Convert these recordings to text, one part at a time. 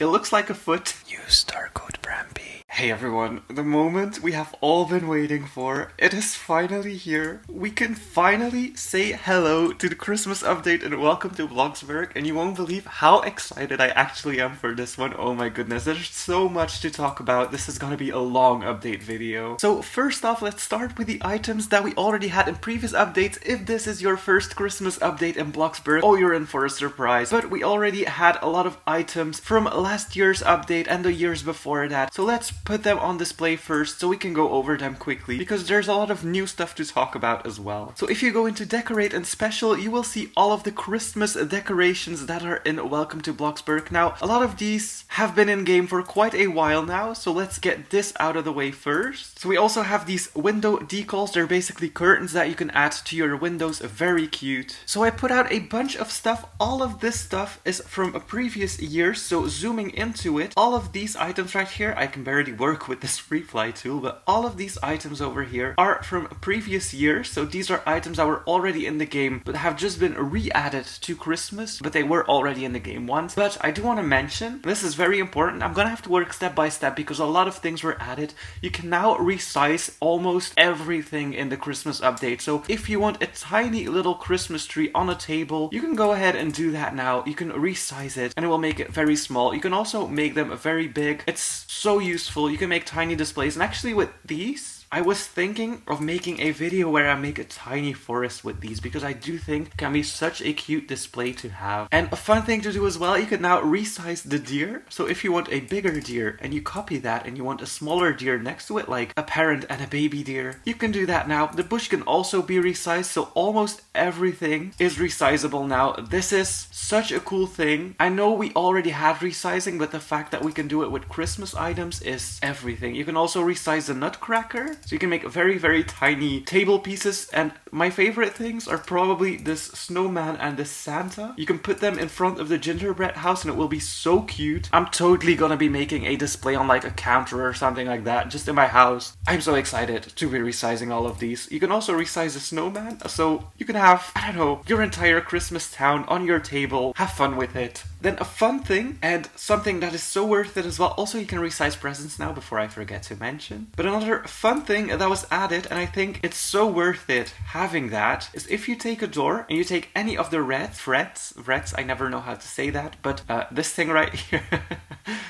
It looks like a foot. Use star code BramP. Hey everyone, the moment we have all been waiting for, it is finally here. We can finally say hello to the Christmas update and welcome to BLOXBURG, and you won't believe how excited I actually am for this one. Oh my goodness, there's so much to talk about. This is gonna be a long update video. So first off, let's start with the items that we already had in previous updates. If this is your first Christmas update in BLOXBURG, oh, you're in for a surprise. But we already had a lot of items from last year's update and the years before that. So let's put them on display first so we can go over them quickly, because there's a lot of new stuff to talk about as well. So if you go into Decorate and Special, you will see all of the Christmas decorations that are in Welcome to BLOXBURG. Now, a lot of these have been in game for quite a while now, so let's get this out of the way first. So we also have these window decals. They're basically curtains that you can add to your windows. Very cute. So I put out a bunch of stuff. All of this stuff is from a previous year, so zooming into it, all of these items right here, I can barely work with this free fly tool, but all of these items over here are from previous years. So these are items that were already in the game but have just been re-added to Christmas, but they were already in the game once. But I do want to mention, this is very important, I'm gonna have to work step by step because a lot of things were added. You can now resize almost everything in the Christmas update. So if you want a tiny little Christmas tree on a table, you can go ahead and do that now. You can resize it and it will make it very small. You can also make them very big. It's so useful. You can make tiny displays, and actually with these, I was thinking of making a video where I make a tiny forest with these, because I do think it can be such a cute display to have. And a fun thing to do as well, you can now resize the deer. So if you want a bigger deer and you copy that and you want a smaller deer next to it, like a parent and a baby deer, you can do that now. The bush can also be resized, so almost everything is resizable now. This is such a cool thing. I know we already had resizing, but the fact that we can do it with Christmas items is everything. You can also resize the nutcracker. So you can make very, very tiny table pieces, and my favorite things are probably this snowman and this Santa. You can put them in front of the gingerbread house and it will be so cute. I'm totally gonna be making a display on like a counter or something like that, just in my house. I'm so excited to be resizing all of these. You can also resize the snowman, so you can have, I don't know, your entire Christmas town on your table. Have fun with it. Then a fun thing, and something that is so worth it as well, also you can resize presents now before I forget to mention. But another fun thing that was added, and I think it's so worth it having that, is if you take a door and you take any of the frets, I never know how to say that, but this thing right here,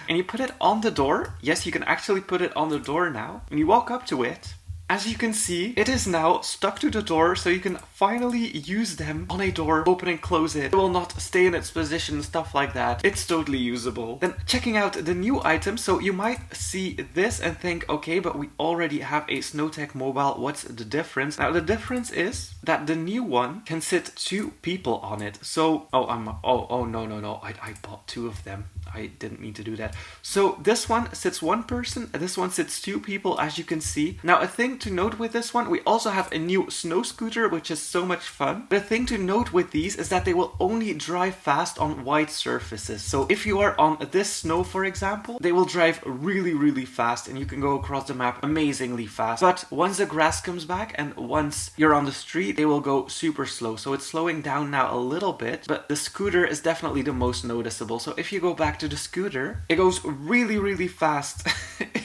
and you put it on the door. Yes, you can actually put it on the door now, and you walk up to it. As you can see, it is now stuck to the door, so you can finally use them on a door, open and close it. It will not stay in its position, stuff like that. It's totally usable. Then checking out the new items, so you might see this and think, okay, but we already have a SnowTech mobile, what's the difference? Now the difference is that the new one can sit 2 people on it. So, no, I bought 2 of them. I didn't mean to do that. So this one sits 1 person, this one sits 2 people, as you can see. Now a thing to note with this one, we also have a new snow scooter, which is so much fun. The thing to note with these is that they will only drive fast on white surfaces. So if you are on this snow, for example, they will drive really, really fast and you can go across the map amazingly fast. But once the grass comes back and once you're on the street, they will go super slow. So it's slowing down now a little bit, but the scooter is definitely the most noticeable. So if you go back to the scooter, it goes really, really fast.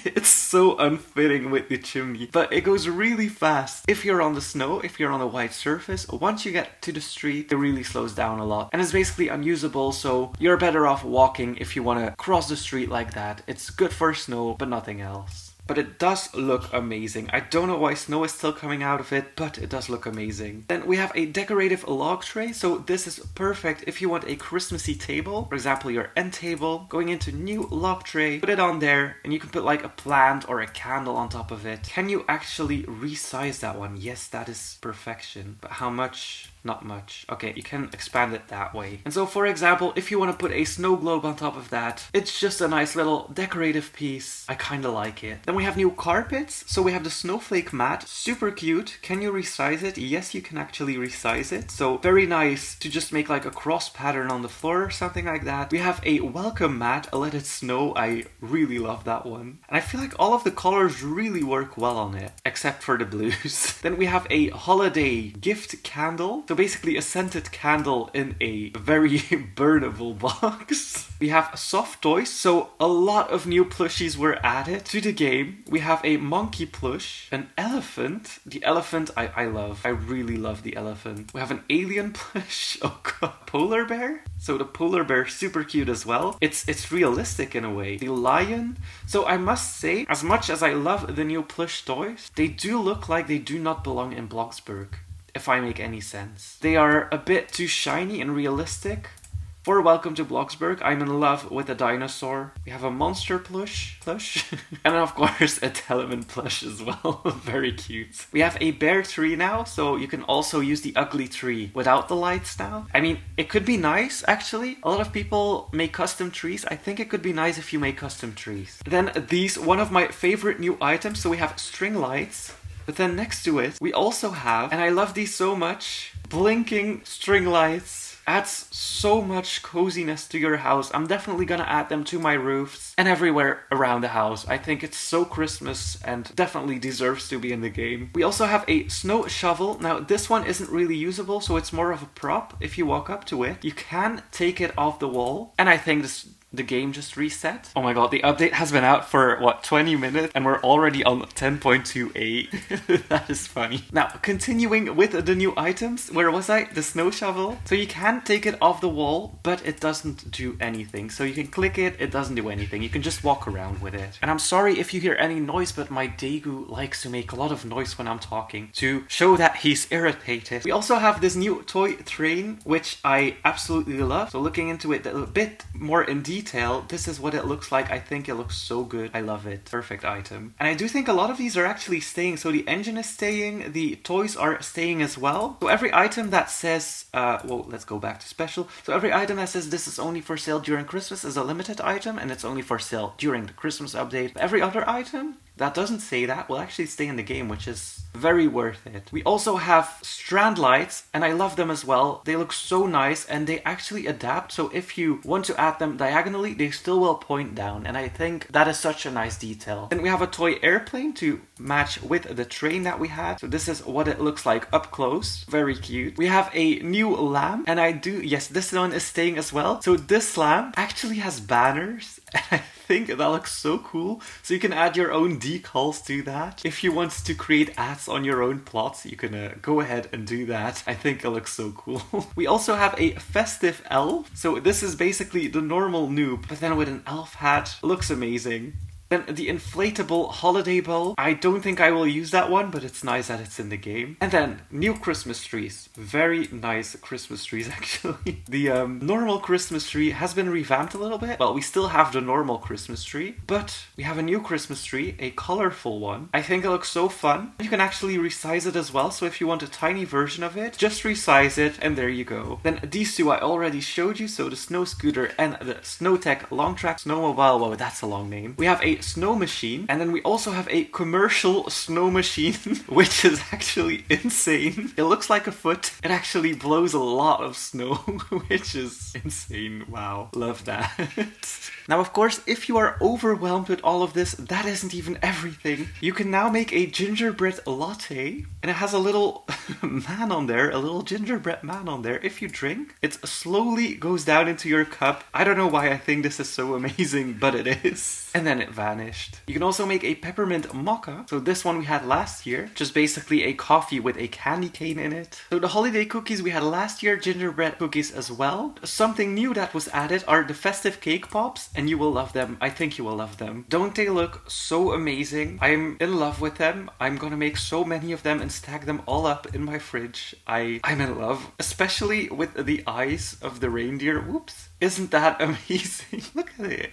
It's so unfitting with the chimney, but it goes really fast. If you're on the snow, if you're on a white surface, once you get to the street, it really slows down a lot. And it's basically unusable, so you're better off walking if you want to cross the street like that. It's good for snow, but nothing else. But it does look amazing. I don't know why snow is still coming out of it, but it does look amazing. Then we have a decorative log tray. So this is perfect if you want a Christmassy table. For example, your end table. Going into new log tray, put it on there, and you can put like a plant or a candle on top of it. Can you actually resize that one? Yes, that is perfection. But how much? Not much. Okay, you can expand it that way. And so, for example, if you want to put a snow globe on top of that, it's just a nice little decorative piece. I kind of like it. Then we have new carpets. So we have the snowflake mat. Super cute. Can you resize it? Yes, you can actually resize it. So very nice to just make like a cross pattern on the floor or something like that. We have a welcome mat. Let it snow. I really love that one. And I feel like all of the colors really work well on it, except for the blues. Then we have a holiday gift candle. So So basically a scented candle in a very burnable box. We have soft toys, so a lot of new plushies were added to the game. We have a monkey plush, an elephant. The elephant I love. I really love the elephant. We have an alien plush, oh god, polar bear. So the polar bear, super cute as well. It's realistic in a way. The lion. So I must say, as much as I love the new plush toys, they do look like they do not belong in BLOXBURG, if I make any sense. They are a bit too shiny and realistic. For Welcome to BLOXBURG, I'm in love with a dinosaur. We have a monster plush, and of course a Telemann plush as well. Very cute. We have a bear tree now, so you can also use the ugly tree without the lights now. I mean, it could be nice actually. A lot of people make custom trees. I think it could be nice if you make custom trees. Then these, one of my favorite new items. So we have string lights. But then next to it, we also have, and I love these so much, blinking string lights. Adds so much coziness to your house. I'm definitely gonna add them to my roofs and everywhere around the house. I think it's so Christmas and definitely deserves to be in the game. We also have a snow shovel. Now this one isn't really usable, so it's more of a prop. If you walk up to it, you can take it off the wall. And I think the game just reset. Oh my god, the update has been out for, what, 20 minutes? And we're already on 10.28. That is funny. Now, continuing with the new items. Where was I? The snow shovel. So you can take it off the wall, but it doesn't do anything. So you can click it, it doesn't do anything. You can just walk around with it. And I'm sorry if you hear any noise, but my Daegu likes to make a lot of noise when I'm talking to show that he's irritated. We also have this new toy train, which I absolutely love. So looking into it a bit more in detail, this is what it looks like. I think it looks so good. I love it. Perfect item. And I do think a lot of these are actually staying. So the engine is staying, the toys are staying as well. So every item that says, well, let's go back to special. So every item that says this is only for sale during Christmas is a limited item, and it's only for sale during the Christmas update. Every other item that doesn't say that will actually stay in the game, which is very worth it. We also have strand lights, and I love them as well. They look so nice, and they actually adapt. So if you want to add them diagonally, they still will point down, and I think that is such a nice detail. Then we have a toy airplane to match with the train that we had. So this is what it looks like up close. Very cute. We have a new lamp, and yes, this one is staying as well. So this lamp actually has banners, and I think that looks so cool. So you can add your own decals to that. If you want to create ads on your own plots, you can go ahead and do that. I think it looks so cool. We also have a festive elf. So this is basically the normal noob, but then with an elf hat. Looks amazing. Then the inflatable holiday bow. I don't think I will use that one, but it's nice that it's in the game. And then new Christmas trees. Very nice Christmas trees, actually. The normal Christmas tree has been revamped a little bit. Well, we still have the normal Christmas tree, but we have a new Christmas tree, a colorful one. I think it looks so fun. You can actually resize it as well, so if you want a tiny version of it, just resize it, and there you go. Then these two I already showed you, so the snow scooter and the SnowTech long track snowmobile. Whoa, that's a long name. We have a snow machine, and then we also have a commercial snow machine, which is actually insane. It looks like a foot. It actually blows a lot of snow, which is insane. Wow, love that. Now, of course, if you are overwhelmed with all of this, that isn't even everything. You can now make a gingerbread latte, and it has a little man on there, a little gingerbread man on there. If you drink, it slowly goes down into your cup. I don't know why I think this is so amazing, but it is. And then it vanished. You can also make a peppermint mocha. So this one we had last year, just basically a coffee with a candy cane in it. So the holiday cookies we had last year, gingerbread cookies as well. Something new that was added are the festive cake pops, and you will love them. I think you will love them. Don't they look so amazing? I'm in love with them. I'm gonna make so many of them and stack them all up in my fridge. I'm in love, especially with the eyes of the reindeer. Whoops. Isn't that amazing? Look at it.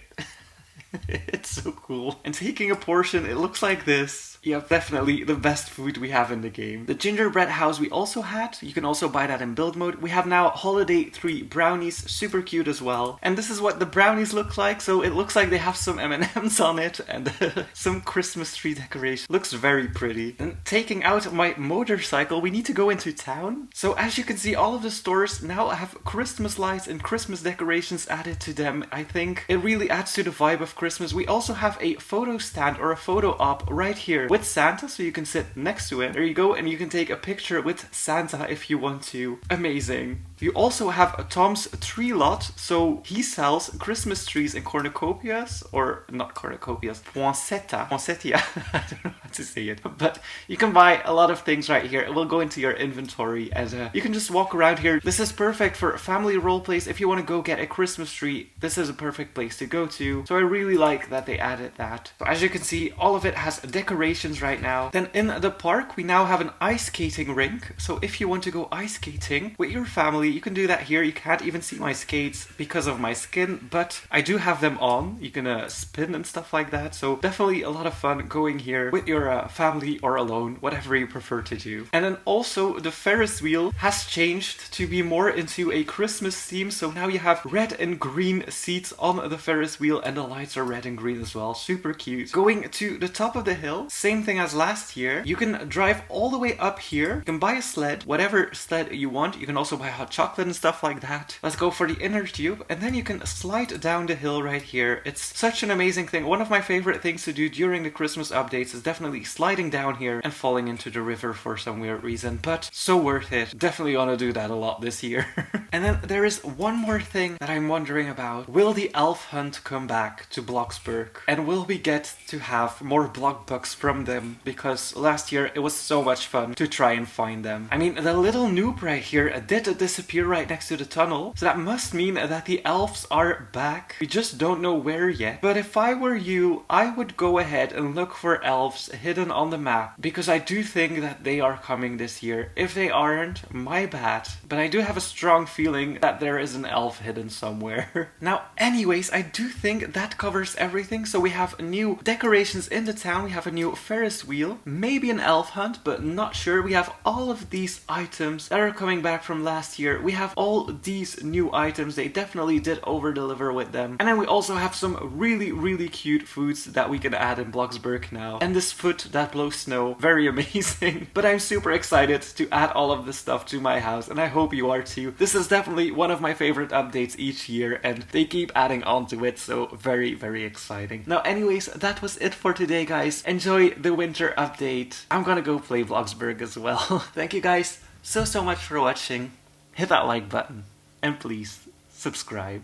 It's so cool. And taking a portion, it looks like this. Yeah, definitely the best food we have in the game. The gingerbread house we also had. You can also buy that in build mode. We have now holiday 3 brownies, super cute as well. And this is what the brownies look like. So it looks like they have some M&Ms on it and some Christmas tree decoration. Looks very pretty. And taking out my motorcycle, we need to go into town. So as you can see, all of the stores now have Christmas lights and Christmas decorations added to them. I think it really adds to the vibe of Christmas. We also have a photo stand or a photo op right here. with Santa, so you can sit next to him. There you go, and you can take a picture with Santa if you want to. Amazing. You also have Tom's tree lot, so he sells Christmas trees in cornucopias, or not cornucopias, poinsettia. I don't know how to say it, but you can buy a lot of things right here. It will go into your inventory, and you can just walk around here. This is perfect for family role plays. If you want to go get a Christmas tree, this is a perfect place to go to. So I really like that they added that. So as you can see, all of it has decorations right now. Then in the park, we now have an ice skating rink. So if you want to go ice skating with your family, you can do that here. You can't even see my skates because of my skin, but I do have them on. You can spin and stuff like that. So definitely a lot of fun going here with your family or alone, whatever you prefer to do. And then also the Ferris wheel has changed to be more into a Christmas theme. So now you have red and green seats on the Ferris wheel, and the lights are red and green as well. Super cute. Going to the top of the hill, same thing as last year. You can drive all the way up here. You can buy a sled, whatever sled you want. You can also buy hot chocolate and stuff like that. Let's go for the inner tube, and then you can slide down the hill right here. It's such an amazing thing. One of my favorite things to do during the Christmas updates is definitely sliding down here and falling into the river for some weird reason, but so worth it. Definitely want to do that a lot this year. And then there is one more thing that I'm wondering about. Will the elf hunt come back to Bloxburg? And will we get to have more BlockBugs from them? Because last year it was so much fun to try and find them. I mean, the little noob right here did disappear right next to the tunnel, so that must mean that the elves are back. We just don't know where yet. But if I were you, I would go ahead and look for elves hidden on the map, because I do think that they are coming this year. If they aren't, my bad. But I do have a strong feeling that there is an elf hidden somewhere. Now, anyways, I do think that covers everything. So we have new decorations in the town. We have a new Ferris wheel, maybe an elf hunt, but not sure. We have all of these items that are coming back from last year. We have all these new items. They definitely did over deliver with them. And then we also have some really cute foods that we can add in Bloxburg now. And this foot that blows snow, very amazing. But I'm super excited to add all of this stuff to my house, and I hope you are too. This is definitely one of my favorite updates each year, and they keep adding on to it, so very exciting. Now anyways, that was it for today, guys. Enjoy the winter update. I'm gonna go play Bloxburg as well. Thank you guys so much for watching. Hit that like button, and please subscribe.